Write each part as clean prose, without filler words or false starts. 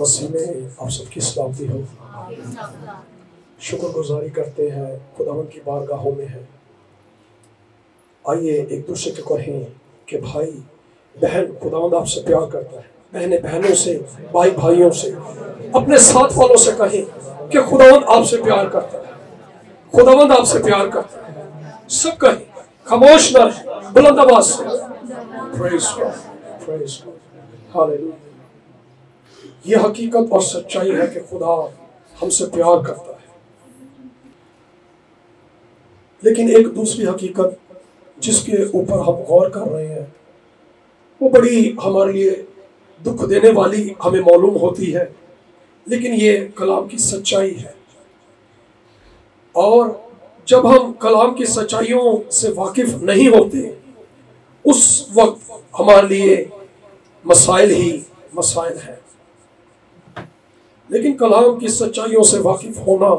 मसीह में आप सबकी सलामती हो। शुक्रगुजारी करते हैं खुदावंद की बारगाहों में है। आइए एक दूसरे को कहें कि भाई बहन खुदावंद आपसे प्यार करता है। बहनें बहनों से, भाई भाइयों से, अपने साथ वालों से कहें कि खुदावंद आपसे प्यार करता है। खुदावंद आपसे प्यार करता है। सब कहें, खामोश न रहे, बुलंद आवाज से। Praise God, praise God, hallelujah. यह हकीकत और सच्चाई है कि खुदा हमसे प्यार करता है। लेकिन एक दूसरी हकीकत जिसके ऊपर हम गौर कर रहे हैं वो बड़ी हमारे लिए दुख देने वाली हमें मालूम होती है, लेकिन ये कलाम की सच्चाई है। और जब हम कलाम की सच्चाइयों से वाकिफ नहीं होते उस वक्त हमारे लिए मसाइल ही मसाइल है। लेकिन कलाम की सच्चाइयों से वाकिफ होना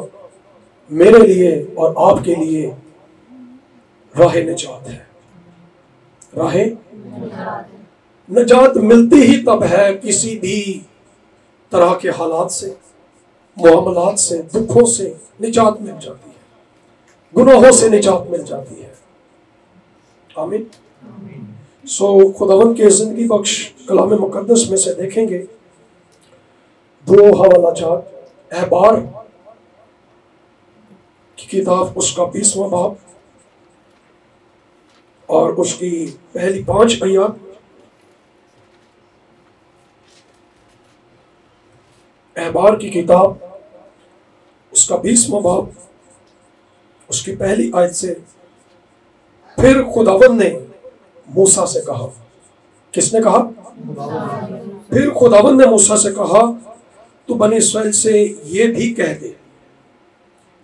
मेरे लिए और आपके लिए राह निजात है। राह निजात मिलती ही तब है किसी भी तरह के हालात से, मामलात से, दुखों से निजात मिल जाती है, गुनाहों से निजात मिल जाती है। आमीन। सो खुदावंद के जिंदगी बख्श कलाम मुकद्दस में से देखेंगे दो हवाला जात। अहबार की किताब उसका 20वां बाब और उसकी पहली 5 आयत। अहबार की किताब उसका 20वां बाब उसकी पहली आयत से, फिर खुदावंद ने मूसा से कहा। किसने कहा? फिर खुदावंद ने मूसा से कहा, तू बनी इस्राएल से ये भी कह दे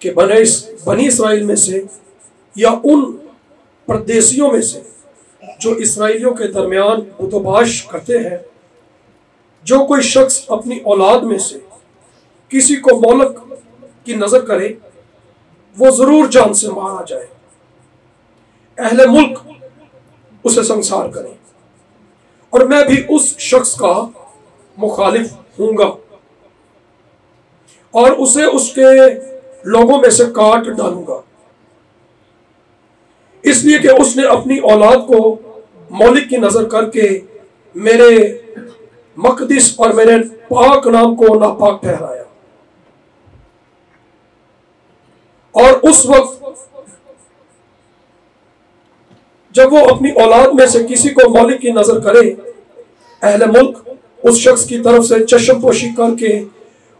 कि बनी इस्राएल में से या उन परदेशियों में से जो इसराइलियों के दरमियान बुतबाश करते हैं, जो कोई शख्स अपनी औलाद में से किसी को मोलक की नजर करे वो जरूर जान से मारा जाए। अहले मुल्क उसे संसार करें और मैं भी उस शख्स का मुखालिफ हूंगा और उसे उसके लोगों में से काट डालूंगा, इसलिए कि उसने अपनी औलाद को मौलिक की नजर करके मेरे मकदिस और मेरे पाक नाम को नापाक ठहराया। और उस वक्त जब वो अपनी औलाद में से किसी को मौलिक की नजर करे, अहले मुल्क उस शख्स की तरफ से चश्मपोशी करके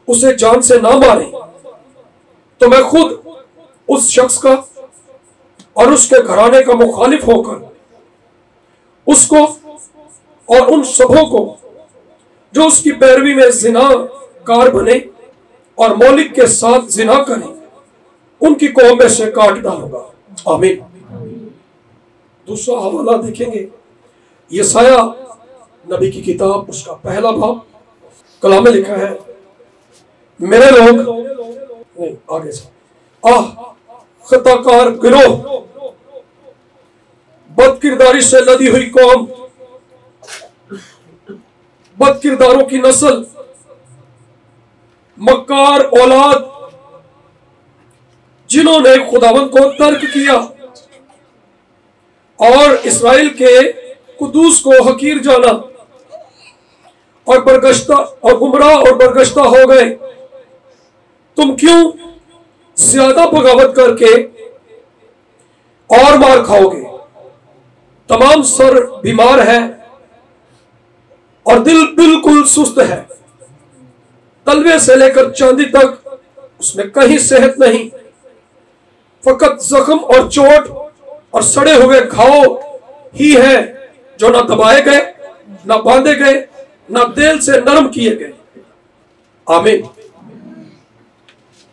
उसे जान से ना मारे, तो मैं खुद उस शख्स का और उसके घराने का मुखालिफ होकर उसको और उन सबों को जो उसकी पैरवी में जिना कार बने और मौलिक के साथ जिना करें, उनकी कौम में से काट डालूंगा। आमीन। दूसरा हवाला देखेंगे यसाया नबी की किताब उसका पहला बाब। कलाम में लिखा है, मेरे लोग नहीं, आगे से, खताकार गिरोह, बदकिरदारी से लदी हुई कौम, बदकिरदारों की नस्ल, मक्कार औलाद, जिन्होंने खुदावंद को तर्क किया और इस्राएल के कुदूस को हकीर जाना और बरगश्ता और गुमराह और बरगश्ता हो गए। तुम क्यों ज्यादा बगावत करके और मार खाओगे? तमाम सर बीमार है और दिल बिल्कुल सुस्त है। तलवे से लेकर चांदी तक उसमें कहीं सेहत नहीं, फकत जख्म और चोट और सड़े हुए घाव ही है जो ना दबाए गए, ना बांधे गए, ना तेल से नरम किए गए। आमीन।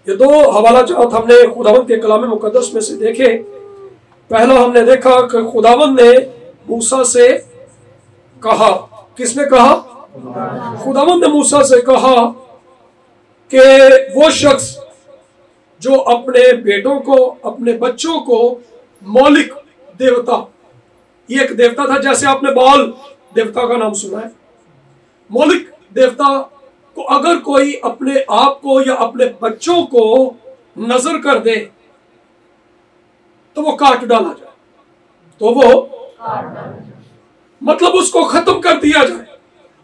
ये दो हवाला जात हमने खुदावंद के कलाम मुकद्दस में से देखे। पहला हमने देखा कि खुदावंद ने मूसा से कहा। किसने कहा? खुदावंद ने मूसा से कहा कि वो शख्स जो अपने बेटों को, अपने बच्चों को मौलिक देवता, ये एक देवता था, जैसे आपने बाल देवता का नाम सुना है, मौलिक देवता अगर कोई अपने आप को या अपने बच्चों को नजर कर दे तो वो काट डाला जाए, तो वो मतलब उसको खत्म कर दिया जाए।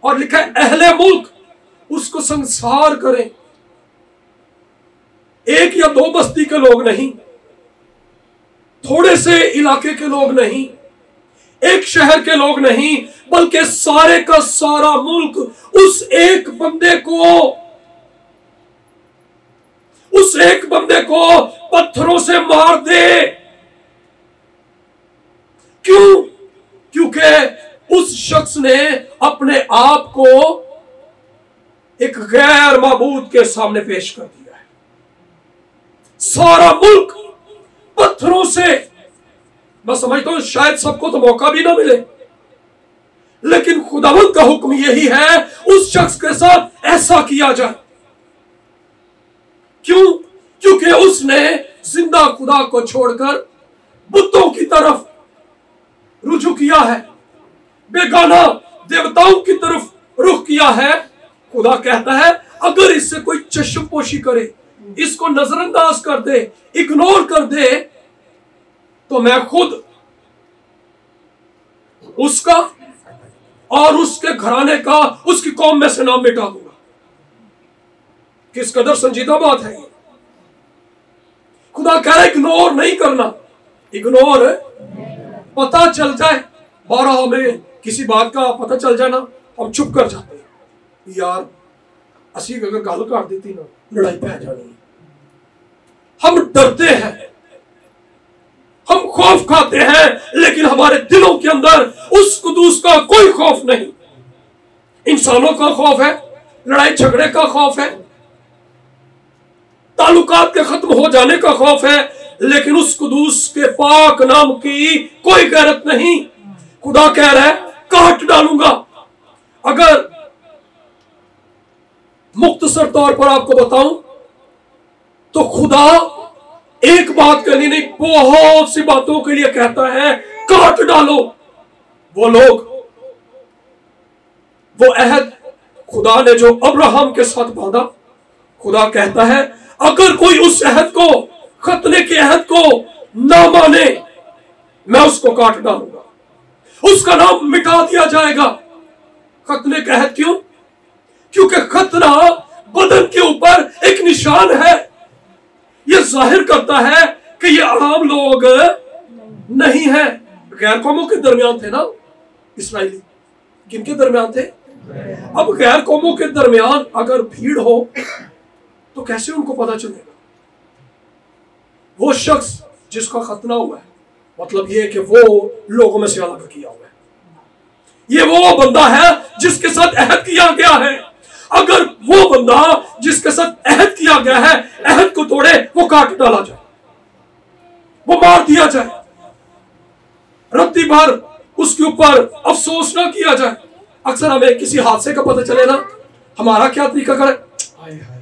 और लिखा है अहले मुल्क उसको संसार करें। एक या दो बस्ती के लोग नहीं, थोड़े से इलाके के लोग नहीं, एक शहर के लोग नहीं, बल्कि सारे का सारा मुल्क उस एक बंदे को पत्थरों से मार दे। क्यों? क्योंकि उस शख्स ने अपने आप को एक गैर माबूद के सामने पेश कर दिया है। सारा मुल्क पत्थरों से, मैं समझता हूं शायद सबको तो मौका भी ना मिले, लेकिन खुदावंद का हुक्म यही है उस शख्स के साथ ऐसा किया जाए। क्यों? क्योंकि उसने जिंदा खुदा को छोड़कर बुतों की तरफ रुजू किया है, बेगाना देवताओं की तरफ रुख किया है। खुदा कहता है अगर इससे कोई चश्मपोशी करे, इसको नजरअंदाज कर दे, इग्नोर कर दे, तो मैं खुद उसका और उसके घराने का, उसकी कौम में से नाम मिटा दूंगा। किस कदर संजीदा बात है ये। खुदा कह रहा है इग्नोर नहीं करना। इग्नोर पता चल जाए, 12 में किसी बात का पता चल जाए ना, हम चुप कर जाते हैं। यार असी अगर गल कर देती ना, लड़ाई पै जानी। हम डरते हैं, हम खौफ खाते हैं, लेकिन हमारे दिलों के अंदर उस कुदूस का कोई खौफ नहीं। इंसानों का खौफ है, लड़ाई झगड़े का खौफ है, ताल्लुकात के खत्म हो जाने का खौफ है, लेकिन उस कुदूस के पाक नाम की कोई गैरत नहीं। खुदा कह रहा है काट डालूंगा। अगर मुख्तसर तौर पर आपको बताऊं तो खुदा एक बात के लिए नहीं, बहुत सी बातों के लिए कहता है काट डालो। वो लोग, वो अहद खुदा ने जो अब्राहम के साथ बांधा, खुदा कहता है अगर कोई उस अहद को, खतने के अहद को ना माने, मैं उसको काट डालूंगा, उसका नाम मिटा दिया जाएगा। खतने का अहद क्यों? क्योंकि खतना बदन के ऊपर एक निशान है। यह जाहिर करता है कि ये आम लोग नहीं है। गैर कौमों के दरमियान थे ना इस्राएली, किनके दरमियान थे? अब गैर कौमों के दरमियान अगर भीड़ हो तो कैसे उनको पता चलेगा? वो शख्स जिसका खतना हुआ है, मतलब ये कि वो लोगों में से अलग किया हुआ है, ये वो बंदा है जिसके साथ अहद किया गया है। अगर वो बंदा जिसके साथ अहद किया गया है अहद को तोड़े, वो काट डाला जाए, वो मार दिया जाए, रत्ती भर उसके ऊपर अफसोस ना किया जाए। अक्सर हमें किसी हादसे का पता चले ना, हमारा क्या तरीका करे, हाय हाय,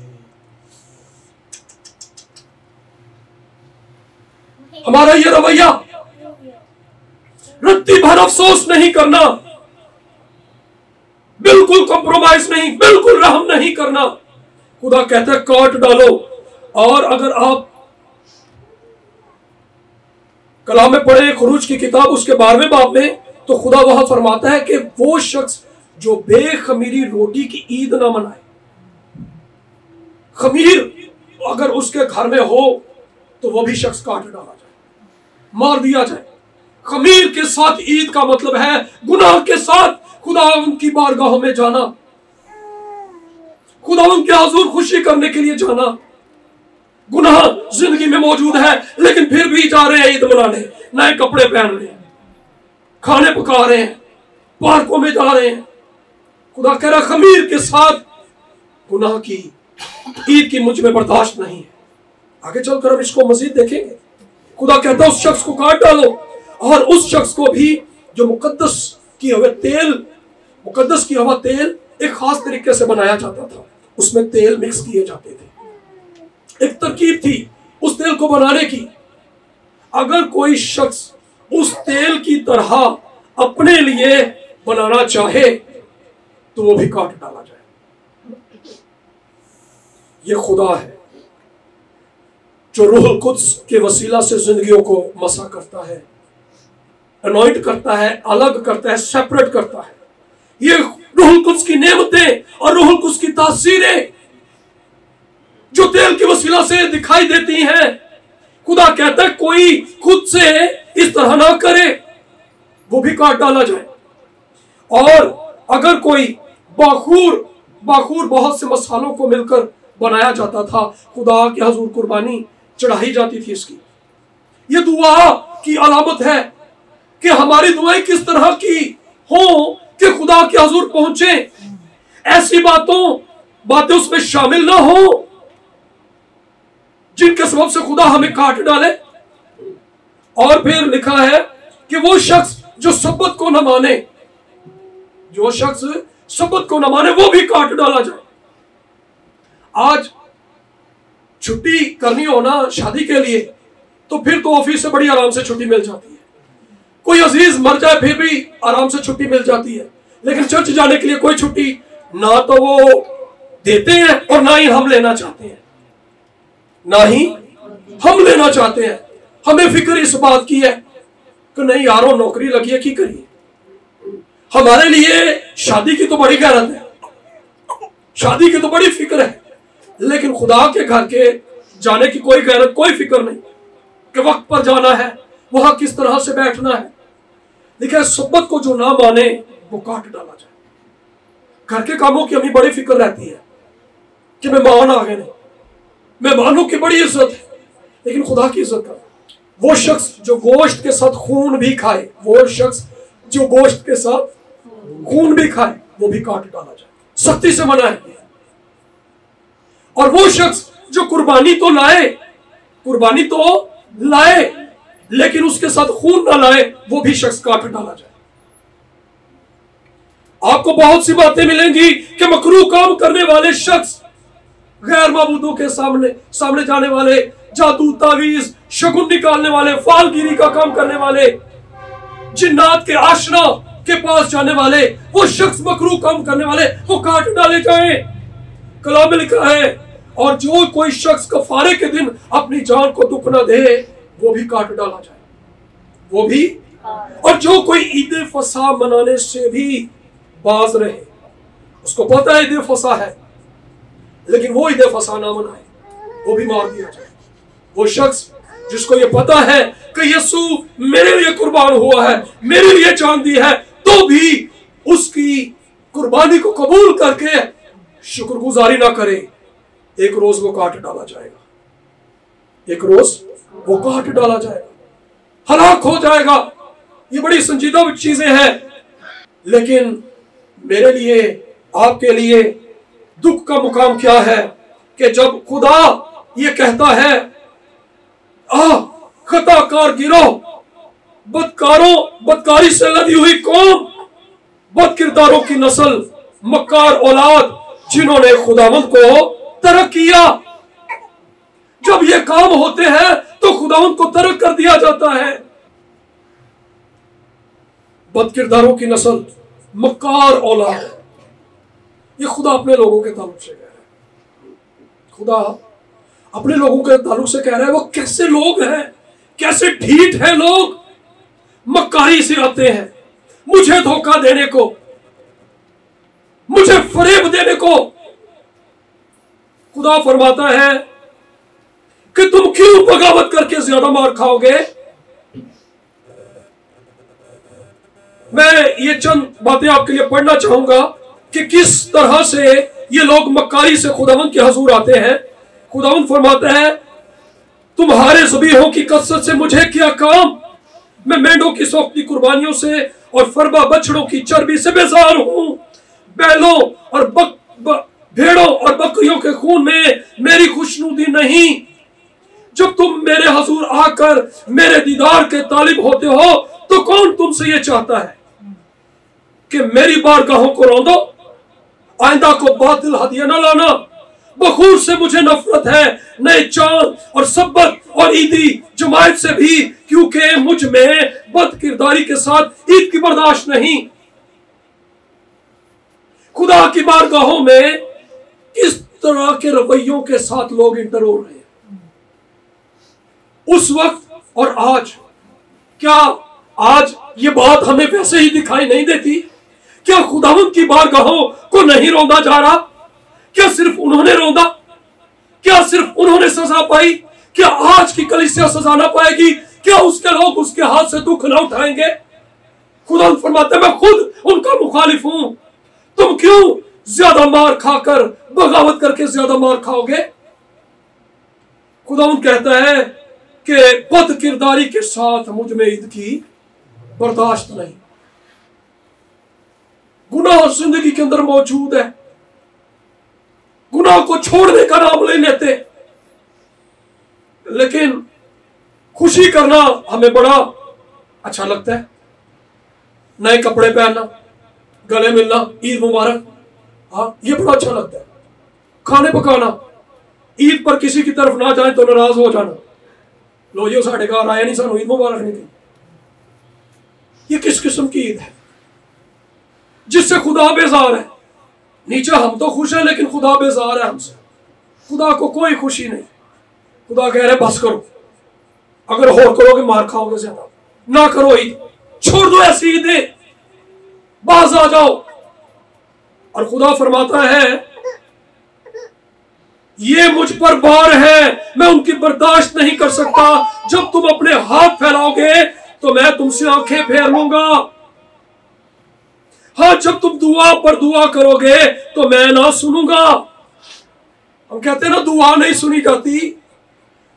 हमारा ये रवैया, रत्ती भर अफसोस नहीं करना, बिल्कुल कॉम्प्रोमाइज नहीं, बिल्कुल रहम नहीं करना। खुदा कहता है काट डालो। और अगर आप कलाम में पढ़े खुरूज की किताब उसके 12वें बाब में, तो खुदा वहां फरमाता है कि वो शख्स जो बेखमीरी रोटी की ईद ना मनाए, खमीर अगर उसके घर में हो तो वो भी शख्स काट डाला जाए, मार दिया जाए। खमीर के साथ ईद का मतलब है गुनाह के साथ खुदावंद की बारगाहों में जाना, खुदावंद के हुजूर खुशी करने के लिए जाना। गुनाह जिंदगी में मौजूद है, लेकिन फिर भी जा रहे हैं ईद मनाने, नए कपड़े पहन रहे हैं, खाने पका रहे हैं, पार्कों में जा रहे हैं। खुदा कह रहा खमीर के साथ गुनाह की ईद की मुझ में बर्दाश्त नहीं है। आगे चलकर हम इसको मजीद देखेंगे। खुदा कहता है उस शख्स को काट डालो, और उस शख्स को भी जो मुकद्दस किया हुआ तेल, मुकद्दस किया हुआ तेल एक खास तरीके से बनाया जाता था, उसमें तेल मिक्स किए जाते थे, एक तरकीब थी उस तेल को बनाने की। अगर कोई शख्स उस तेल की तरह अपने लिए बनाना चाहे तो वो भी काट डाला जाए। ये खुदा है जो रूहुल कुद्स के वसीला से जिंदगियों को मसा करता है, अनॉइंट करता है, अलग करता है, सेपरेट करता है। ये रूहुल कुद्स की नेमतें और रूहुल कुद्स की तासीरें जो तेल के वसीला से दिखाई देती हैं, खुदा कहता है कोई खुद से इस तरह ना करे, वो भी काट डाला जाए। और अगर कोई बाखूर बहुत से मसालों को मिलकर बनाया जाता था, खुदा के हजूर कुर्बानी चढ़ाई जाती थी इसकी। ये दुआ की अलामत है कि हमारी दुआएं किस तरह की हो कि खुदा के हजूर पहुंचे। ऐसी बातें उसमें शामिल ना हो जिनके सबब से खुदा हमें काट डाले। और फिर लिखा है कि वो शख्स जो सब्बत को न माने, वो भी काट डाला जाए। आज छुट्टी करनी हो ना शादी के लिए, तो फिर तो ऑफिस से बड़ी आराम से छुट्टी मिल जाती है। कोई अजीज मर जाए फिर भी आराम से छुट्टी मिल जाती है। लेकिन चर्च जाने के लिए कोई छुट्टी ना तो वो देते हैं और ना ही हम लेना चाहते हैं, हमें फिक्र इस बात की है कि नहीं यारो नौकरी लगी है, की करिए। हमारे लिए शादी की तो बड़ी गैरत है, शादी की तो बड़ी फिक्र है, लेकिन खुदा के घर के जाने की कोई गैरत, कोई फिक्र नहीं कि वक्त पर जाना है, वहां किस तरह से बैठना है। देखिए, सब्बत को जो ना माने वो काट डाला जाए। घर के कामों की हमें बड़ी फिक्र रहती है कि मेहमान आ गए, नहीं, मेहमानों की बड़ी इज्जत है, लेकिन खुदा की इज्जत का वो शख्स जो गोश्त के साथ खून भी खाए, वो भी काट डाला जाए, सख्ती से मना है। और वो शख्स जो कुर्बानी तो लाए लेकिन उसके साथ खून ना लाए, वो भी शख्स काट डाला जाए। आपको बहुत सी बातें मिलेंगी कि मकरूह काम करने वाले शख्स, गैर माबूदों के सामने जाने वाले, जादू तावीज शगुन निकालने वाले, फालगिरी का काम करने वाले, जिन्नात के आशना के पास जाने वाले, वो शख्स मकरूह काम करने वाले, वो काट डाले जाए। कलाम में लिखा है, और जो कोई शख्स कफारे के दिन अपनी जान को दुख न दे, वो भी काट डाला जाए, वो भी। और जो कोई ईद फसा मनाने से भी बाज रहे, उसको पता है ईद फसा है, लेकिन वो ईद फसा ना मनाए, वो भी मार दिया जाए। वो शख्स जिसको ये पता है कि यीशु मेरे लिए कुर्बान हुआ है, मेरे लिए जान दी है, तो भी उसकी कुर्बानी को कबूल करके शुक्रगुजारी ना करे, एक रोज वो काट डाला जाएगा, हलाक हो जाएगा। ये बड़ी संजीदा चीजें हैं, लेकिन मेरे लिए, आपके लिए दुख का मुकाम क्या है कि जब खुदा ये कहता है, खताकार गिरोह, बदकारी से लदी हुई कौम, बदकिरदारों की नस्ल, मक्कार औलाद, जिन्होंने खुदावंद को तर्क किया। जब ये काम होते हैं तो खुदावंद को तर्क कर दिया जाता है। बदकिरदारों की नस्ल, मक्कार औलाद, ये खुदा अपने लोगों के ताल्लुक से कह रहा है। खुदा अपने लोगों के ताल्लुक से कह रहा है, वो कैसे लोग हैं, कैसे ढीठ हैं लोग, मक्कारी से आते हैं मुझे धोखा देने को, मुझे फरेब देने को। खुदा फरमाता है कि तुम क्यों बगावत करके ज्यादा मार खाओगे। मैं ये चंद बातें आपके लिए पढ़ना चाहूंगा कि किस तरह से ये लोग मक्कारी से खुदावंद के हजूर आते हैं। खुदावंद फरमाता है, तुम्हारे ज़बीहों की कसरत से मुझे क्या काम, मैं मेंढों की सौंपती कुर्बानियों से और फरबा बछड़ों की चर्बी से बेजार हूं। बैलों और भेड़ों और बकरियों के खून में मेरी खुशनुदी नहीं। जब तुम मेरे हजूर आकर मेरे दीदार के तालिब होते हो, तो कौन तुमसे ये चाहता है कि मेरी बारगाहों को रौंदो, आइंदा को बातिल हदिया न लाना। बखूर से मुझे नफरत है, नए चांद और सब्बत और ईदी जमायत से भी, क्योंकि मुझ में बदकिरदारी के साथ ईद की बर्दाश्त नहीं। खुदा की बारगाहों में तरह के रवैयों के साथ लोग इंटर हो रहे हैं उस वक्त और आज। क्या आज ये बात हमें वैसे ही दिखाई नहीं देती? क्या खुदावंद की बारगाहों को नहीं रोंदा जा रहा? क्या सिर्फ उन्होंने रोंदा? क्या सिर्फ उन्होंने सजा पाई? क्या आज की कलीसिया सजा ना पाएगी? क्या उसके लोग उसके हाथ से दुख ना उठाएंगे? खुदावंद फरमाते मैं खुद उनका मुखालिफ हूं। तुम क्यों ज्यादा मार खाकर बगावत करके ज्यादा मार खाओगे? खुदावंद कहता है कि बद किरदारी के साथ मुझ में ईद की बर्दाश्त नहीं। गुनाह जिंदगी के अंदर मौजूद है, गुनाह को छोड़ने का नाम ले लेते, लेकिन खुशी करना हमें बड़ा अच्छा लगता है। नए कपड़े पहनना, गले मिलना, ईद मुबारक, हाँ ये बड़ा अच्छा लगता है। खाने पकाना, ईद पर किसी की तरफ ना जाए तो नाराज हो जाना, लो जी साढ़े घर आया नहीं, सानू ईद मुबारक नहीं दी। ये किस किस्म की ईद है जिससे खुदा बेजार है? नीचे हम तो खुश हैं लेकिन खुदा बेजार है हमसे। खुदा को कोई खुशी नहीं। खुदा कह रहे बस करो, अगर और करोगे मार खाओगे ज्यादा, ना करो ईद, छोड़ दो ऐसी ईदें, बाज आ जाओ। और खुदा फरमाता है ये मुझ पर भार है, मैं उनकी बर्दाश्त नहीं कर सकता। जब तुम अपने हाथ फैलाओगे तो मैं तुमसे आंखें फेर लूंगा। हाँ, जब तुम दुआ पर दुआ करोगे तो मैं ना सुनूंगा। हम कहते हैं ना दुआ नहीं सुनी जाती।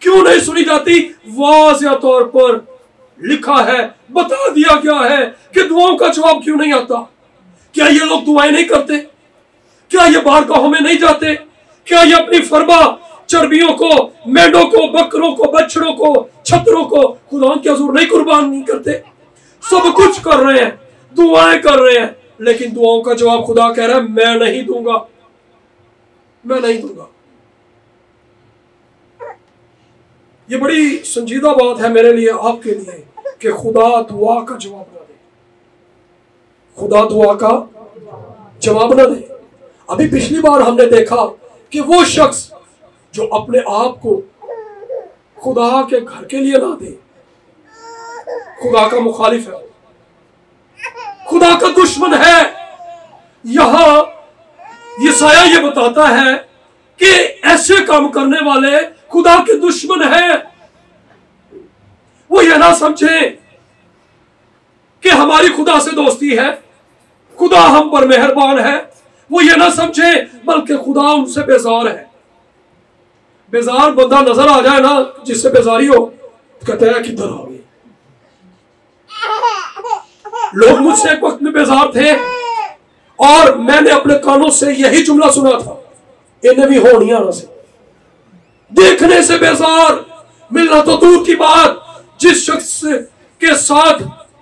क्यों नहीं सुनी जाती? वाज़िह तौर पर लिखा है, बता दिया गया है कि दुआओं का जवाब क्यों नहीं आता। क्या ये लोग दुआएं नहीं करते? क्या ये बारगाहों में नहीं जाते? क्या ये अपनी फरमा चर्बियों को, मेंढों को, बकरों को, बछड़ों को, छतरों को खुदा के हुजूर नहीं कुर्बान नहीं करते? सब कुछ कर रहे हैं, दुआएं कर रहे हैं, लेकिन दुआओं का जवाब खुदा कह रहा है मैं नहीं दूंगा, मैं नहीं दूंगा। ये बड़ी संजीदा बात है मेरे लिए, आपके लिए, कि खुदा दुआ का जवाब ना दे। खुदा दुआ का जवाब ना दे। अभी पिछली बार हमने देखा कि वो शख्स जो अपने आप को खुदा के घर के लिए ना दे, खुदा का मुखालिफ है, खुदा का दुश्मन है। यहां यशायाह ये बताता है कि ऐसे काम करने वाले खुदा के दुश्मन हैं। वो ये ना समझे कि हमारी खुदा से दोस्ती है, खुदा हम पर मेहरबान है। वो ये ना समझे बल्कि खुदा उनसे बेजार है। बेजार बंदा नजर आ जाए ना, जिससे बेजारी हो, कहते हैं किधर हो गए। लोग मुझसे एक वक्त में बेजार थे और मैंने अपने कानों से यही जुमला सुना था, इन्हें भी हो नहीं आना से, देखने से बेजार, मिलना तो दूर की बात। जिस शख्स के साथ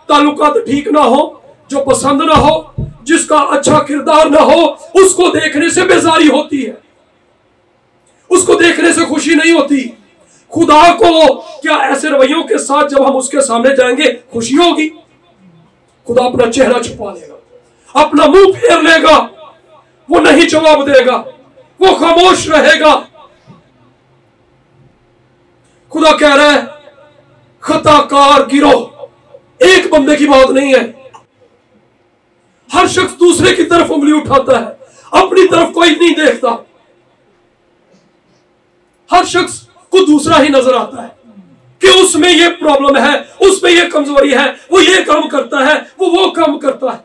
ताल्लुकात ठीक ना हो, जो पसंद ना हो, जिसका अच्छा किरदार ना हो, उसको देखने से बेजारी होती है, उसको देखने से खुशी नहीं होती। खुदा को क्या ऐसे रवैयों के साथ जब हम उसके सामने जाएंगे खुशी होगी? खुदा अपना चेहरा छुपा लेगा, अपना मुंह फेर लेगा, वो नहीं जवाब देगा, वो खामोश रहेगा। खुदा कह रहा है खताकार गिरोह, एक बंदे की बात नहीं है। हर शख्स दूसरे की तरफ उंगली उठाता है, अपनी तरफ कोई नहीं देखता। हर शख्स को दूसरा ही नजर आता है कि उसमें ये प्रॉब्लम है, उसमें ये कमजोरी है, वो ये काम करता है, वो काम करता है।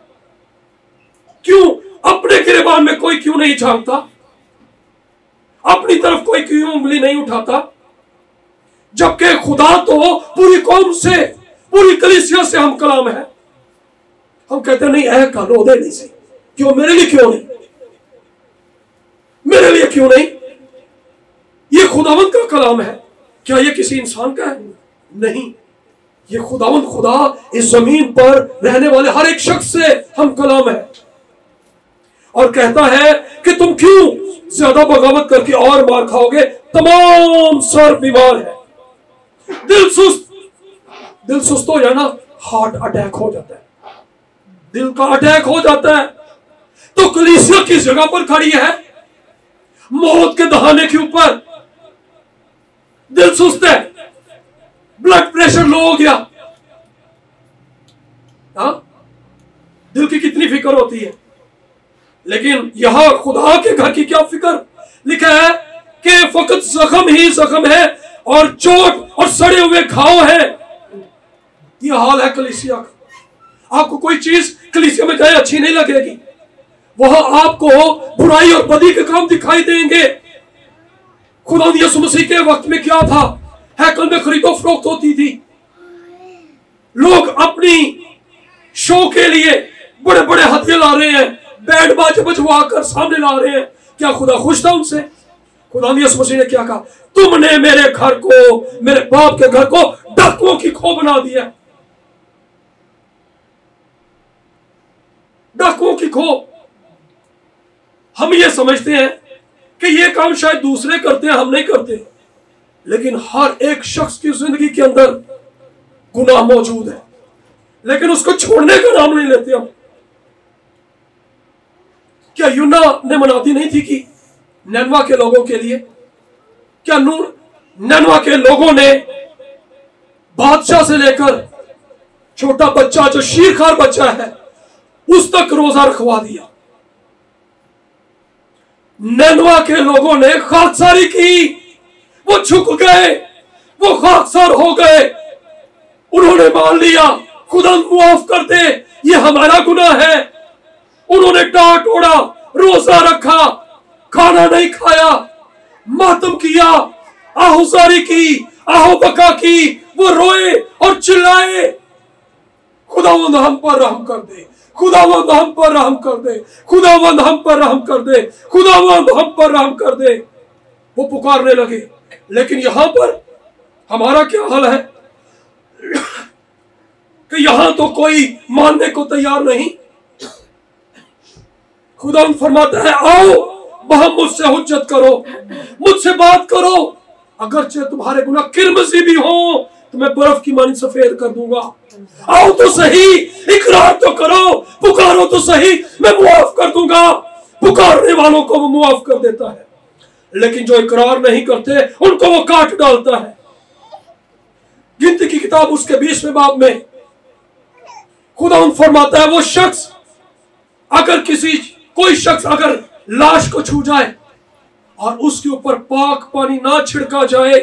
क्यों अपने गिरेबान में कोई क्यों नहीं झांकता? अपनी तरफ कोई क्यों उंगली नहीं उठाता? जबकि खुदा तो पूरी कौम से, पूरी कलीसिया से हम कलाम है। हम कहते नहीं ऐ कालो दे नहीं से, क्यों मेरे लिए क्यों नहीं, मेरे लिए क्यों नहीं? ये खुदावंद का कलाम है, क्या ये किसी इंसान का है? नहीं, ये खुदावंद खुदा इस जमीन पर रहने वाले हर एक शख्स से हम कलाम है। और कहता है कि तुम क्यों ज्यादा बगावत करके और मार खाओगे? तमाम सर बीमार है, दिल सुस्त हो जाना, हार्ट अटैक हो जाता है, दिल का अटैक हो जाता है। तो कलीसिया किस जगह पर खड़ी है? मौत के दहाने के ऊपर दिल सुस्त है, ब्लड प्रेशर लो हो गया। हाँ, दिल की कितनी फिक्र होती है। लेकिन यहां खुदा के घर की क्या फिक्र लिखा है कि फकत जख्म ही जख्म है और चोट और सड़े हुए घाव है। यह हाल है कलीसिया का। आपको कोई चीज कलीसिया में जाए अच्छी नहीं लगेगी, वहां आपको बुराई और बदी के काम दिखाई देंगे। खुदा यीशु मसीह के वक्त में क्या था, हैकल में खरीदो फरोख्त होती थी। लोग अपनी शो के लिए बड़े बड़े हथियार ला रहे हैं, बैंड बाजे बजवा कर सामने ला रहे हैं। क्या खुदा खुश था उनसे? खुदा यीशु मसीह ने क्या कहा, तुमने मेरे घर को, मेरे बाप के घर को डाकुओं की खो बना दिया। डाकुओं की खो। हम ये समझते हैं कि ये काम शायद दूसरे करते हैं, हम नहीं करते, लेकिन हर एक शख्स की जिंदगी के अंदर गुनाह मौजूद है, लेकिन उसको छोड़ने का नाम नहीं लेते हम। क्या यूना ने मनाती नहीं थी कि नैनवा के लोगों के लिए? क्या नैनवा के लोगों ने बादशाह से लेकर छोटा बच्चा जो शीरखार बच्चा है उस तक रोजा रखवा दिया? नैनवा के लोगों ने खाकसारी की, वो झुक गए, वो खाकसार हो गए। उन्होंने मान लिया खुदा मुआफ कर दे, ये हमारा गुनाह है। उन्होंने टाट ओढ़ा, रोजा रखा, खाना नहीं खाया, मातम किया, आहुजारी की, आहो बका की, वो रोए और चिल्लाए, खुदावंद हम पर रहम कर दे, खुदावंद हम पर रहम कर दे, खुदावंद हम पर रहम कर दे, खुदावंद हम पर रहम कर दे। वो पुकारने लगे। लेकिन यहां पर हमारा क्या हाल है कि यहां तो कोई मानने को तैयार नहीं। खुदा फरमाता है, आओ वहां मुझसे हुज्जत करो, मुझसे बात करो। अगरचे तुम्हारे गुनाह किरमजी भी हो तो मैं बर्फ की मानी सफेद कर दूंगा। आओ तो सही, इकरार तो करो, पुकारो तो सही, मैं मुआफ कर दूंगा। पुकारने वालों को वो मुआफ कर देता है, लेकिन जो इकरार नहीं करते उनको वो काट डालता है। गिनती की किताब उसके 20वें बाब में खुदा फरमाता है, वो शख्स अगर कोई शख्स अगर लाश को छू जाए और उसके ऊपर पाक पानी ना छिड़का जाए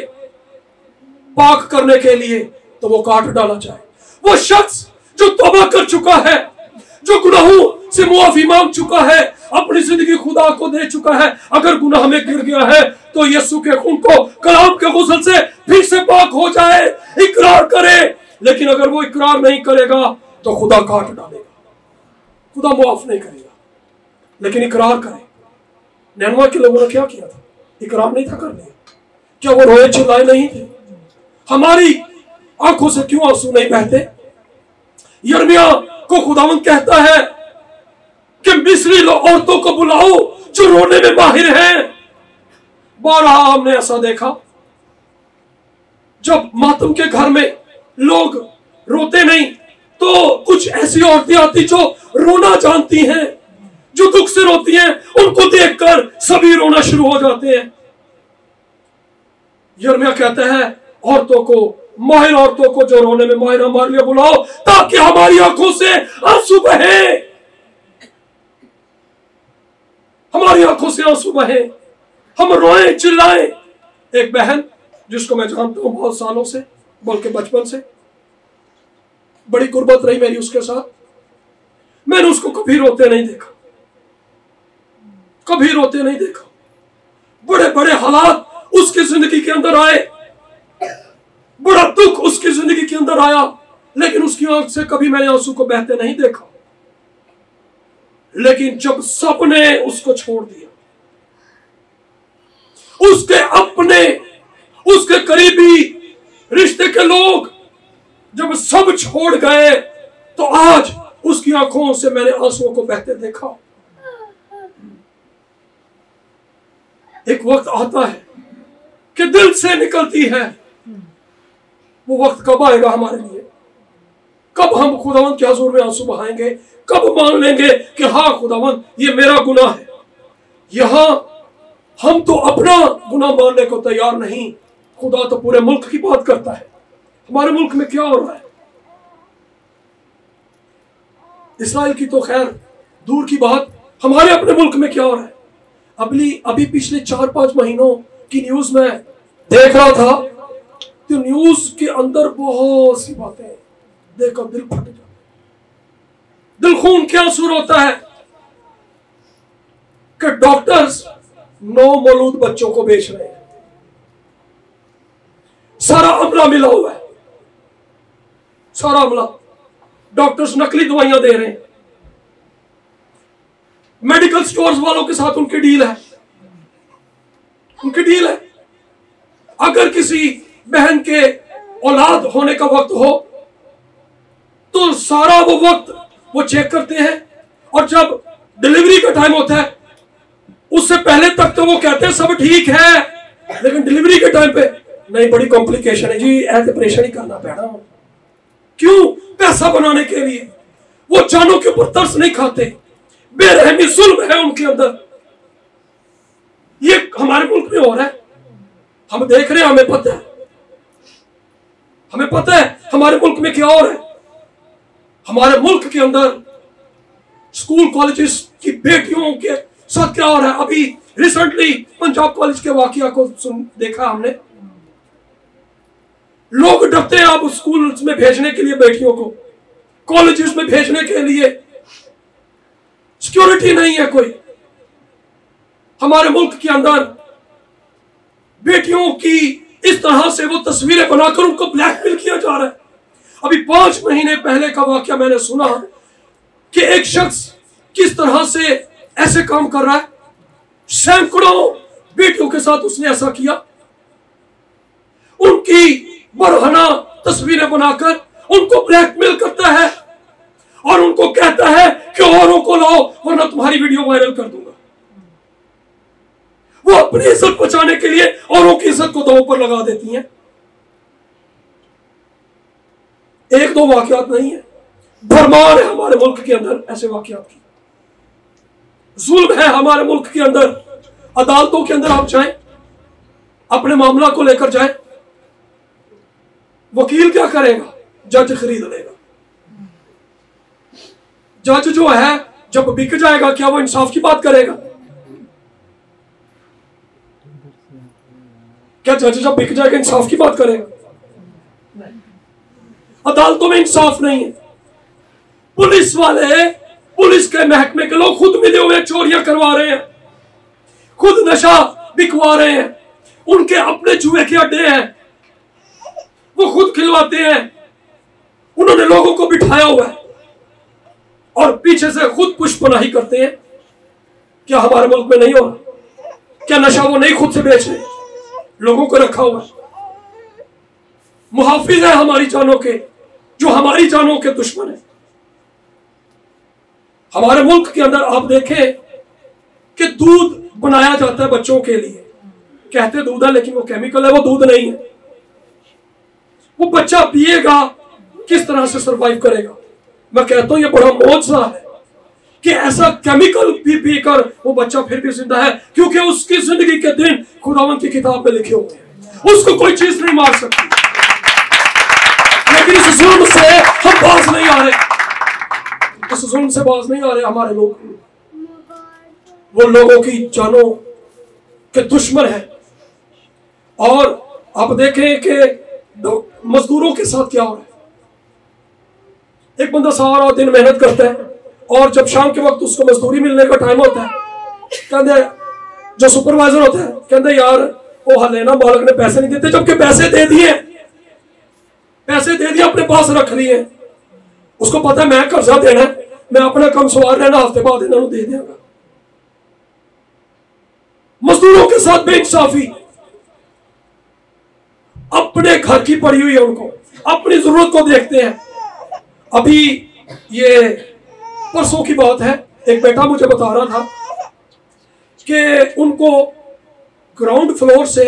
पाक करने के लिए, तो वो काट डाला जाए। वो शख्स जो तौबा कर चुका है, जो गुनाहों से मुआफी मांग चुका है, अपनी जिंदगी खुदा को दे चुका है, अगर गुनाह में गिर गया है तो यीशु के खून को कलाम के गुस्ल से फिर से पाक हो जाए, इकरार करे। लेकिन अगर वो इकरार नहीं करेगा तो खुदा काट डालेगा, खुदा मुआफ नहीं करेगा। लेकिन इकरार करे। नैनवा के लोगों ने क्या किया था? इकरार नहीं था कर लिया। क्या वो रोए चिल्लाए नहीं थे? हमारी आंखों से क्यों आंसू नहीं बहते? यिर्मयाह को खुदावंद कहता है कि मिस्री औरतों को बुलाओ जो रोने में माहिर हैं। बारहा हमने ऐसा देखा, जब मातम के घर में लोग रोते नहीं तो कुछ ऐसी औरतें आती जो रोना जानती हैं, जो दुख से रोती हैं, उनको देखकर सभी रोना शुरू हो जाते हैं। यिर्मयाह कहता है, औरतों को, माहिर औरतों को जो रोने में माहिर, हमारे लिए बुलाओ ताकि हमारी आंखों से आंसू बहे, हमारी आंखों से आंसू बहे, हम रोएं चिल्लाएं। एक बहन जिसको मैं जानता हूं बहुत सालों से, बल्कि बचपन से, बड़ी गुर्बत रही मेरी उसके साथ, मैंने उसको कभी रोते नहीं देखा, कभी रोते नहीं देखा। बड़े बड़े हालात उसकी जिंदगी के अंदर आए, बड़ा दुख उसकी जिंदगी के अंदर आया, लेकिन उसकी आंख से कभी मैंने आंसू को बहते नहीं देखा। लेकिन जब सबने उसको छोड़ दिया, उसके अपने, उसके करीबी रिश्ते के लोग जब सब छोड़ गए, तो आज उसकी आंखों से मैंने आंसुओं को बहते देखा। एक वक्त आता है कि दिल से निकलती है। वो वक्त कब आएगा हमारे लिए? कब हम खुदावंद के हुजूर में आंसू बहाएंगे? कब मान लेंगे कि हाँ खुदावंद ये मेरा गुनाह है? यहां हम तो अपना गुनाह मानने को तैयार नहीं, खुदा तो पूरे मुल्क की बात करता है। हमारे मुल्क में क्या हो रहा है? इसराइल की तो खैर दूर की बात, हमारे अपने मुल्क में क्या हो रहा है? अभी पिछले 4-5 महीनों की न्यूज में देख रहा था, तो न्यूज के अंदर बहुत सी बातें देखकर दिल फट जाता, दिल खून के आंसू होता है कि डॉक्टर्स 9 मौलूद बच्चों को बेच रहे हैं। सारा अमला मिला हुआ है, सारा अमला। डॉक्टर्स नकली दवाइयां दे रहे हैं, मेडिकल स्टोर्स वालों के साथ उनकी डील है, अगर किसी बहन के औलाद होने का वक्त हो तो सारा वो वक्त वो चेक करते हैं, और जब डिलीवरी का टाइम होता है उससे पहले तक तो वो कहते हैं सब ठीक है, लेकिन डिलीवरी के टाइम पे नहीं, बड़ी कॉम्प्लिकेशन है जी, ऐसे ऑपरेशन ही करना पड़ा। क्यों? पैसा बनाने के लिए। वो जानों के ऊपर तरस नहीं खाते, बेरहमी जुल्म है उनके अंदर। ये हमारे मुल्क में हो रहा है, हम देख रहे हैं, हमें पता है हमारे मुल्क में क्या हो रहा है। हमारे मुल्क के अंदर स्कूल कॉलेजेस की बेटियों के साथ क्या हो रहा है। अभी रिसेंटली पंजाब कॉलेज के वाकया को देखा हमने, लोग डरते हैं अब स्कूल में भेजने के लिए, बेटियों को कॉलेजेस में भेजने के लिए सिक्योरिटी नहीं है कोई। हमारे मुल्क के अंदर बेटियों की इस तरह से वो तस्वीरें बनाकर उनको ब्लैकमेल किया जा रहा है। अभी 5 महीने पहले का वाकया मैंने सुना कि एक शख्स किस तरह से ऐसे काम कर रहा है, सैकड़ों बेटियों के साथ उसने ऐसा किया, उनकी बरहना तस्वीरें बनाकर उनको ब्लैकमेल करता है और उनको कहता है कि औरों को लाओ वरना तुम्हारी वीडियो वायरल कर दूंगा। वो अपनी इज्जत बचाने के लिए औरों की इज्जत को दांव पर लगा देती हैं। 1-2 वाकयात नहीं है, भरमार है हमारे मुल्क के अंदर ऐसे वाकयात की। जुल्म है हमारे मुल्क के अंदर। अदालतों के अंदर आप जाएं, अपने मामला को लेकर जाएं, वकील क्या करेगा? जज खरीद लेगा। जज जो है जब बिक जाएगा, क्या वो इंसाफ की बात करेगा? क्या जज जब बिक जाएगा इंसाफ की बात करेगा? अदालतों में इंसाफ नहीं है। पुलिस वाले, पुलिस के महकमे के लोग खुद मिले हुए चोरियां करवा रहे हैं, खुद नशा बिकवा रहे हैं, उनके अपने जुए के अड्डे हैं, वो खुद खिलवाते हैं, उन्होंने लोगों को बिठाया हुआ है और पीछे से खुद पुष्पनाही करते हैं। क्या हमारे मुल्क में नहीं हो रहा? क्या नशा वो नहीं खुद से बेच रहे, लोगों को रखा हुआ है? मुहाफिज है हमारी जानों के, जो हमारी जानों के दुश्मन है। हमारे मुल्क के अंदर आप देखें कि दूध बनाया जाता है बच्चों के लिए, कहते दूध है लेकिन वो केमिकल है, वो दूध नहीं है। वो बच्चा पिएगा, किस तरह से सरवाइव करेगा? मैं कहता हूं ये बड़ा मौजज़ा है कि ऐसा केमिकल पीकर वो बच्चा फिर भी जिंदा है, क्योंकि उसकी जिंदगी के दिन खुदावंद की किताब में लिखे हुए हैं, उसको कोई चीज नहीं मार सकती। लेकिन इस जुल्म से हम बाज नहीं आ रहे, इस जुल्म से बाज नहीं आ रहे हमारे लोग। वो लोगों की जानों के दुश्मन है। और आप देखें कि मजदूरों के साथ क्या हो रहा है। एक बंदा सारा दिन मेहनत करता है और जब शाम के वक्त उसको मजदूरी मिलने का टाइम होता है, कहते जो सुपरवाइजर होता है कहते यार वो हले ना मालिक ने पैसे नहीं देते, जबकि पैसे दे दिए, अपने पास रख लिए। उसको पता है मैं कर्जा देना है, मैं अपना कम सवार रहना, हफ्ते बाद इन्होंने दे देगा। मजदूरों के साथ बेइंसाफी, अपने घर की पड़ी हुई है, उनको अपनी जरूरत को देखते हैं। अभी ये परसों की बात है, एक बेटा मुझे बता रहा था कि उनको ग्राउंड फ्लोर से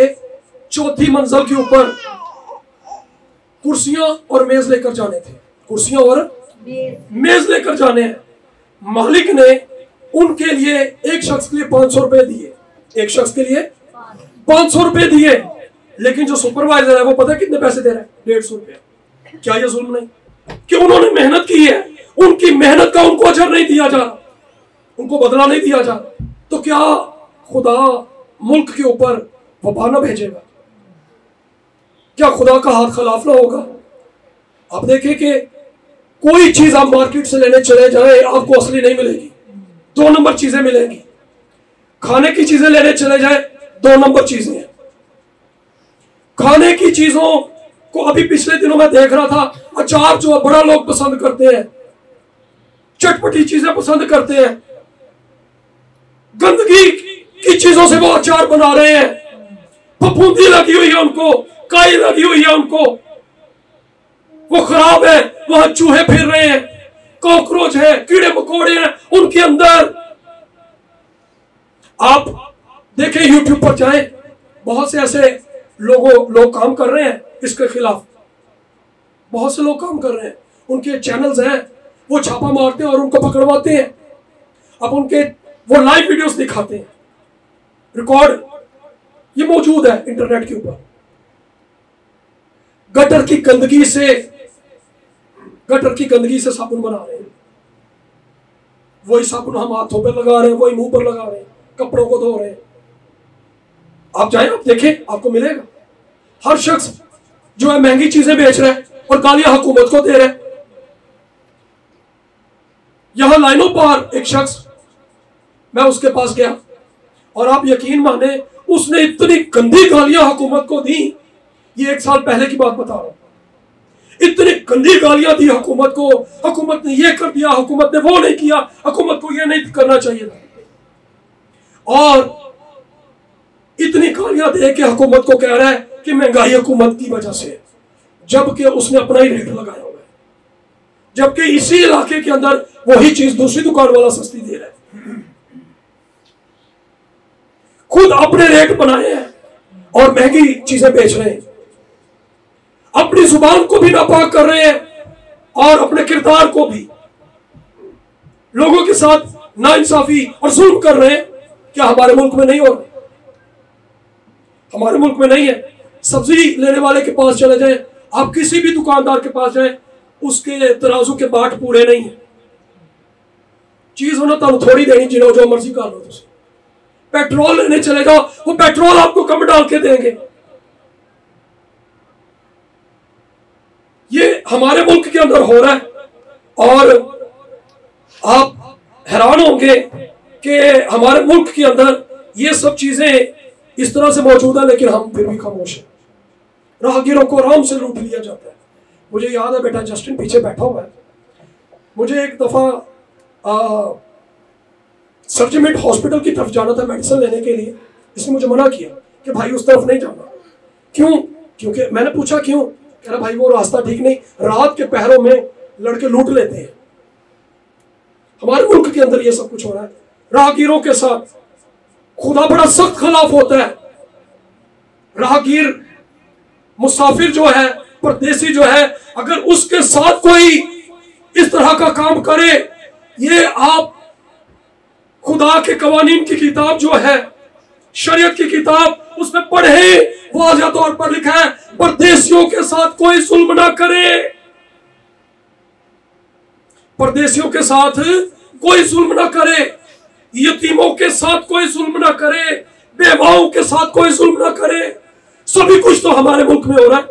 4थी मंजिल के ऊपर कुर्सियां और मेज लेकर जाने थे, कुर्सियां और मेज लेकर जाने हैं। मालिक ने उनके लिए एक शख्स के लिए 500 रुपए दिए एक शख्स के लिए 500 रुपए दिए, लेकिन जो सुपरवाइजर है वो पता है कितने पैसे दे रहा है? 150 रुपए। क्या ये जुल्म नहीं कि उन्होंने मेहनत की है, उनकी मेहनत का उनको अजर नहीं दिया जा रहा, उनको बदला नहीं दिया जा रहा? तो क्या खुदा मुल्क के ऊपर वबा न भेजेगा? क्या खुदा का हाथ खिलाफ ना होगा? आप देखें कि कोई चीज आप मार्केट से लेने चले जाए आपको असली नहीं मिलेगी, 2 नंबर चीजें मिलेंगी। खाने की चीजें लेने चले जाए 2 नंबर चीजें हैं। खाने की चीजों को अभी पिछले दिनों में देख रहा था, अचार जो बड़ा लोग पसंद करते हैं, चटपटी चीजें पसंद करते हैं, गंदगी की चीजों से वो अचार बना रहे हैं। फफूंदी लगी हुई है उनको, काई लगी हुई है उनको, वो खराब है, वहां चूहे फिर रहे हैं, कॉकरोच है, कीड़े मकोड़े हैं उनके अंदर। आप देखें यूट्यूब पर जाएं, बहुत से ऐसे लोग काम कर रहे हैं इसके खिलाफ, बहुत से लोग काम कर रहे हैं, उनके चैनल्स हैं, वो छापा मारते हैं और उनको पकड़वाते हैं। अब उनके वो लाइव वीडियोस दिखाते हैं, रिकॉर्ड ये मौजूद है इंटरनेट के ऊपर। गटर की गंदगी से साबुन बना रहे हैं, वही साबुन हम हाथों पर लगा रहे हैं, वही मुंह पर लगा रहे हैं, कपड़ों को धो रहे हैं। आप जाएं, आप देखें, आपको मिलेगा। हर शख्स जो है महंगी चीजें बेच रहा है और गालियां हुकूमत को दे रहा है। यहां लाइनों पर एक शख्स, मैं उसके पास गया और आप यकीन माने उसने इतनी गंदी गालियां हुकूमत को दी, ये 1 साल पहले की बात बता रहा हूं, इतनी गंदी गालियां दी हुकूमत को, हुकूमत ने ये कर दिया, हुकूमत ने वो नहीं किया, हुकूमत को ये नहीं करना चाहिए था, और इतनी गालियां दे के हुकूमत को कह रहा है कि महंगाई हुकूमत की वजह से, जबकि उसने अपना ही रेट लगाया हुआ है, जबकि इसी इलाके के अंदर वही चीज दूसरी दुकान वाला सस्ती दे रहा है। खुद अपने रेट बनाए हैं और महंगी चीजें बेच रहे हैं, अपनी जुबान को भी नापाक कर रहे हैं और अपने किरदार को भी, लोगों के साथ नाइंसाफी और जुल्म कर रहे हैं। क्या हमारे मुल्क में नहीं हो रहा? हमारे मुल्क में नहीं है। सब्जी लेने वाले के पास चले जाएं, आप किसी भी दुकानदार के पास जाएं, उसके तराजू के बाट पूरे नहीं है। चीज उन्हें तुम थोड़ी देनी, जिन्हों जो मर्जी कर लो। तुम पेट्रोल लेने चले जाओ, वो पेट्रोल आपको कम डाल के देंगे। ये हमारे मुल्क के अंदर हो रहा है और आप हैरान होंगे कि हमारे मुल्क के अंदर ये सब चीजें इस तरह से मौजूद है, लेकिन हम फिर भी खामोश हैं। राहगीरों को आराम से लूट लिया जाता है। मुझे याद है, बेटा जस्टिन पीछे बैठा हुआ है, मुझे एक दफा सर्जिमेंट हॉस्पिटल की तरफ जाना था मेडिसिन लेने के लिए। इसने मुझे मना किया कि भाई उस तरफ नहीं जाना। क्यों? क्योंकि मैंने पूछा क्यों, कह रहा भाई वो रास्ता ठीक नहीं, रात के पहरों में लड़के लूट लेते हैं। हमारे मुल्क के अंदर ये सब कुछ हो रहा है। राहगीरों के साथ खुदा बड़ा सख्त खिलाफ होता है। राहगीर मुसाफिर जो है, परदेसी जो है, अगर उसके साथ कोई इस तरह का काम करे, ये आप खुदा के कवानीन की किताब जो है, शरीयत की किताब, उसमें पढ़े, वाज़ेह तौर पर लिखा है परदेसियों के साथ कोई जुल्म ना करे। परदेसियों के साथ कोई जुल्म ना करे, यतीमों के साथ कोई जुल्म ना करे, बेवाओं के साथ कोई जुल्म ना करे। सभी कुछ तो हमारे मुल्क में हो रहा है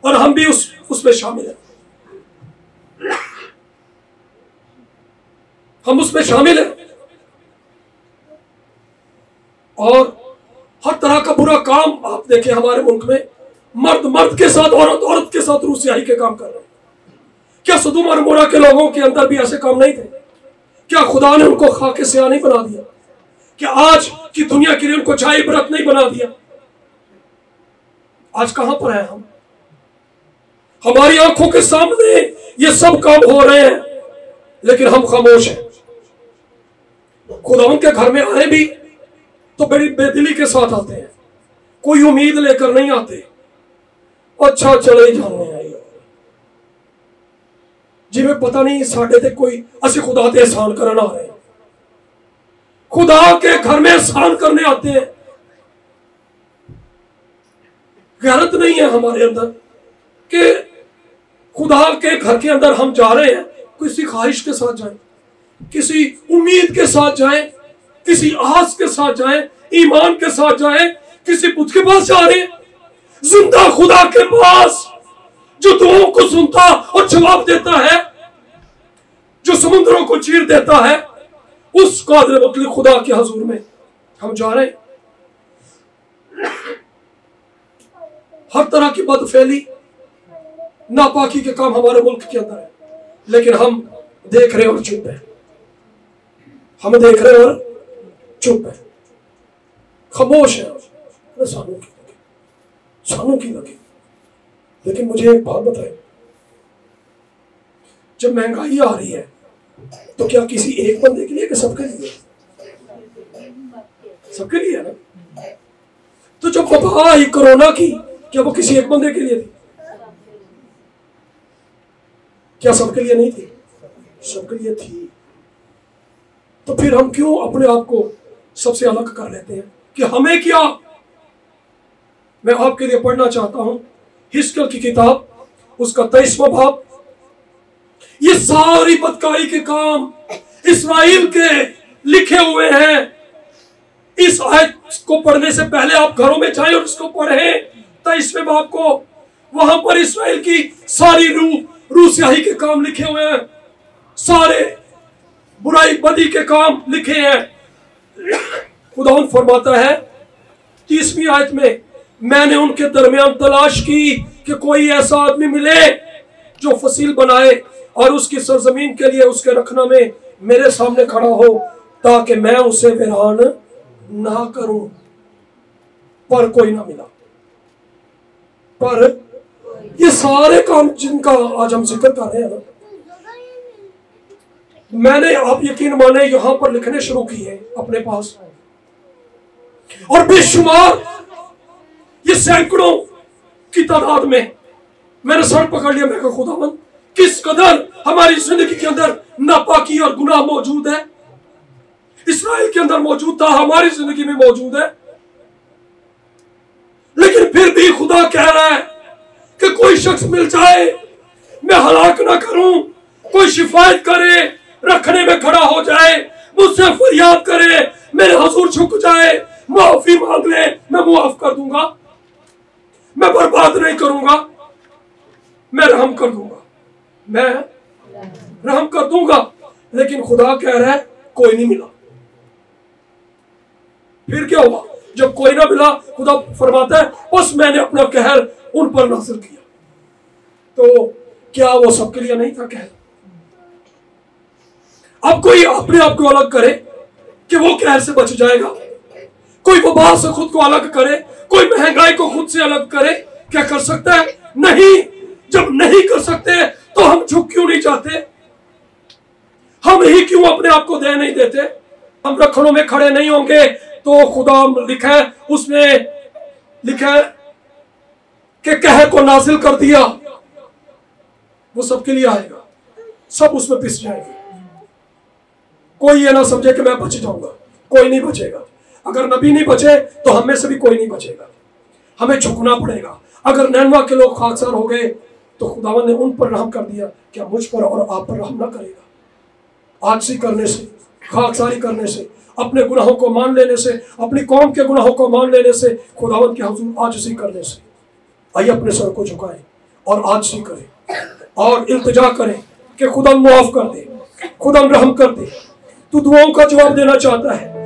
और हम भी उसमें शामिल हैं। हम उसमें शामिल हैं और हर तरह का बुरा काम आप देखें हमारे मुल्क में, मर्द मर्द के साथ, औरत औरत के साथ रूसियाही के काम कर रहे हैं। क्या सदुम और मोरा के लोगों के अंदर भी ऐसे काम नहीं थे? क्या खुदा ने उनको खाके सिया नहीं बना दिया? क्या आज की दुनिया के लिए उनको चाय व्रत नहीं बना दिया? आज कहां पर है हम? हमारी आंखों के सामने ये सब काम हो रहे हैं, लेकिन हम खामोश हैं। खुदा उनके घर में आए भी तो बड़ी बेदिली के साथ आते हैं, कोई उम्मीद लेकर नहीं आते। अच्छा चले जाने आई जिन्हें पता नहीं साढ़े ते कोई असि खुदा ते एहसान करना आ रहे। खुदा के घर में एहसान करने आते हैं। गैरत नहीं है हमारे अंदर कि खुदा के घर के अंदर हम जा रहे हैं, किसी ख्वाहिश के साथ जाएं, किसी उम्मीद के साथ जाएं, किसी आस के साथ जाएं, ईमान के साथ जाएं, किसी बुत के पास जा रहे हैं। जिंदा खुदा के पास जो दुआओं को सुनता और जवाब देता है, जो समुद्रों को चीर देता है, उस कादिर मुतलक खुदा के हजूर में हम जा रहे हैं। हर तरह की बदफैली, नापाकी के काम हमारे मुल्क के अंदर है, लेकिन हम देख रहे और चुप है। हम देख रहे और चुप है, खामोश है। सानों की लगे। लेकिन मुझे एक बात बताए, जब महंगाई आ रही है तो क्या किसी एक बंदे के लिए कि सबके लिए? सबके लिए है ना। तो जब वबा आई कोरोना की, क्या वो किसी एक बंदे के लिए थी? क्या सबके लिए नहीं थी? सबके लिए थी। तो फिर हम क्यों अपने आप को सबसे अलग कर लेते हैं कि हमें क्या? मैं आपके लिए पढ़ना चाहता हूं हिस्कियेल की किताब, उसका 23वां बाब। ये सारी बदकारी के काम इस्राएल के लिखे हुए हैं। इस आयत को पढ़ने से पहले आप घरों में जाएं और इसको पढ़ें, 23वें बाब को। वहां पर इस्राएल की सारी रूह स्याही के काम लिखे हुए हैं, सारे बुराई बदी के काम लिखे हैं। खुदा फरमाता है 30वीं आयत में, मैंने उनके दरमियान तलाश की कि कोई ऐसा आदमी मिले जो फसील बनाए और उसकी सरजमीन के लिए उसके रखना में मेरे सामने खड़ा हो, ताकि मैं उसे वीरान ना करूं। पर कोई ना मिला। पर ये सारे काम जिनका आज हम जिक्र कर रहे हैं ना, मैंने, आप यकीन माने, यहां पर लिखने शुरू किए अपने पास, और बेशुमार ये सैकड़ों की तादाद में मैंने सर पकड़ लिया। मैं कहा खुदावंद, किस कदर हमारी जिंदगी के अंदर नापाकी और गुनाह मौजूद है। इस्राएल के अंदर मौजूद था, हमारी जिंदगी में मौजूद है। लेकिन फिर भी खुदा कह रहा है कि कोई शख्स मिल जाए, मैं हलाक ना करूं, कोई शिफायत करे, रखने में खड़ा हो जाए, मुझसे फरियाद करे, मेरे हुजूर झुक जाए, माफी मांग ले, मैं मुआफ कर दूंगा, मैं बर्बाद नहीं करूंगा, मैं रहम कर दूंगा, मैं रहम कर दूंगा। लेकिन खुदा कह रहा है कोई नहीं मिला। फिर क्या हुआ? जब कोई ना मिला, खुदा फरमाता है बस मैंने अपना कहर उन पर नाज़िल किया। तो क्या वो सबके लिए नहीं था कहर? अब कोई अपने आप को अलग करे कि वो कहर से बच जाएगा, कोई वबा से खुद को अलग करे, कोई महंगाई को खुद से अलग करे, क्या कर सकता है? नहीं। जब नहीं कर सकते तो हम झुक क्यों नहीं जाते? हम ही क्यों अपने आप को दे नहीं देते? हम रखड़ों में खड़े नहीं होंगे तो खुदा लिखा है, उसने लिखा है कि कहर को नाजिल कर दिया, वो सबके लिए आएगा, सब उसमें पिस जाएंगे। कोई ये ना समझे कि मैं बच जाऊंगा, कोई नहीं बचेगा। अगर नबी नहीं बचे तो हम में से भी कोई नहीं बचेगा, हमें झुकना पड़ेगा। अगर नैनवा के लोग खाकसार हो गए तो खुदावंद ने उन पर रहम कर दिया, क्या मुझ पर और आप पर रहम ना करेगा? आजिज़ी करने से, खाकसारी करने से, अपने गुनाहों को मान लेने से, अपनी कौम के गुनाहों को मान लेने से, खुदावंद के हुजूर आजिज़ी करने से। आइए अपने सर को झुकाएं और आजिज़ी करें और इल्तिजा करें कि खुदा माफ कर दे, खुदा रहम कर दे। तू दुआओं का जवाब देना चाहता है,